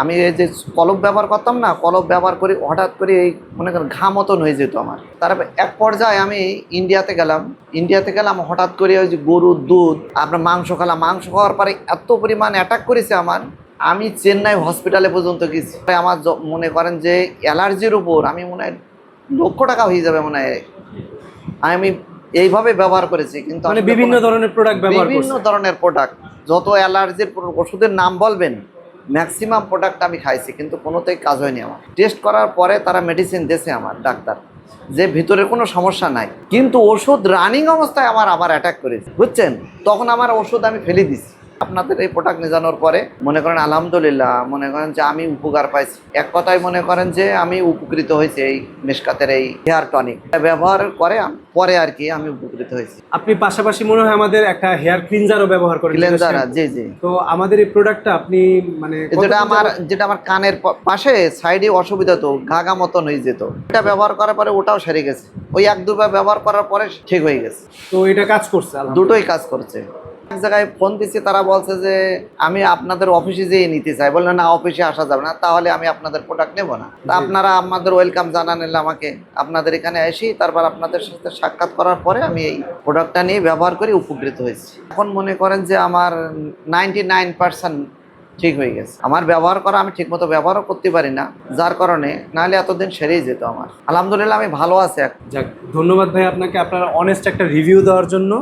আমি এই যে কলপ ব্যবহার করতাম না, কলপ ব্যবহার করি, হঠাৎ করে এই মনে করেন ঘা মতন হয়ে যেত আমার। তারপর এক পর্যায়ে আমি ইন্ডিয়াতে গেলাম হঠাৎ করে ওই যে গরুর দুধ আপনার মাংস খেলাম, মাংস খাওয়ার পরে এত পরিমাণ অ্যাটাক করেছে আমার, আমি চেন্নাই হসপিটালে পর্যন্ত গেছি। আমার মনে করেন যে অ্যালার্জির উপর আমি মনে হয় লক্ষ টাকা হয়ে যাবে মনে হয়। আমি এইভাবে ব্যবহার করেছি, কিন্তু মানে বিভিন্ন ধরনের প্রোডাক্ট ব্যবহার করছেন। বিভিন্ন ধরনের প্রোডাক্ট, যত অ্যালার্জির ওষুধের নাম বলবেন ম্যাক্সিমাম প্রোডাক্ট আমি খাইছি, কিন্তু কোনোতেই কাজ হয়নি আমার। টেস্ট করার পরে তারা মেডিসিন দিয়েছে আমার ডাক্তার, যে ভিতরে কোনো সমস্যা নাই, কিন্তু ওষুধ রানিং অবস্থায় আমার আবার অ্যাটাক করেছে, বুঝছেন। তখন আমার ওষুধ আমি ফেলে দিছি। আপনাদের এই প্রোডাক্ট নিয়ে জানার পরে মনে করেন আলহামদুলিল্লাহ, মনে করেন যে আমি উপকার পাইছি। এক কথায় মনে করেন যে আমি উপকৃত হয়েছি এই মেশকাতের এই হেয়ার টনিক ব্যবহার করে পরে আর কি আমি উপকৃত হয়েছি। আপনি পাশাপাশি মনে হয় আমাদের একটা হেয়ার ক্লিনজারও ব্যবহার করেন। ক্লিনজার, জি জি। তো আমাদের এই প্রোডাক্টটা আপনি মানে যেটা আমার কানের পাশে সাইডে অসুবিধা, তো ঘা মতন হয়ে যেত, এটা ব্যবহার করার পরে ওটাও সেরে গেছে। ওই এক দুবার ব্যবহার করার পরে ঠিক হয়ে গেছে। তো এটা কাজ করছে, দুটোই কাজ করছে। এক জায়গায় ফোন দিচ্ছি, তারা বলছে যে আমি আপনাদের অফিসে যেয়ে নিতে চাই। বললেন না, অফিসে আসা যাবে না, তাহলে আমি আপনাদের প্রোডাক্ট নেব না। তা আপনারা আমাদের ওয়েলকাম জানালেন আমাকে, আপনাদের এখানে আসি, তারপর আপনাদের সাথে সাক্ষাৎ করার পরে আমি এই প্রোডাক্টটা নিয়ে ব্যবহার করে উপকৃত হয়েছি। এখন মনে করেন যে আমার 99% ঠিক হয়ে গেছে। আমার ব্যবহার করা, আমি ঠিকমতো ব্যবহারও করতে পারি না, যার কারণে নাহলে এতদিন সেরেই যেত আমার। আলহামদুলিল্লাহ আমি ভালো আছি। যাক, ধন্যবাদ ভাই আপনাকে আপনার অনেস্ট একটা রিভিউ দেওয়ার জন্য।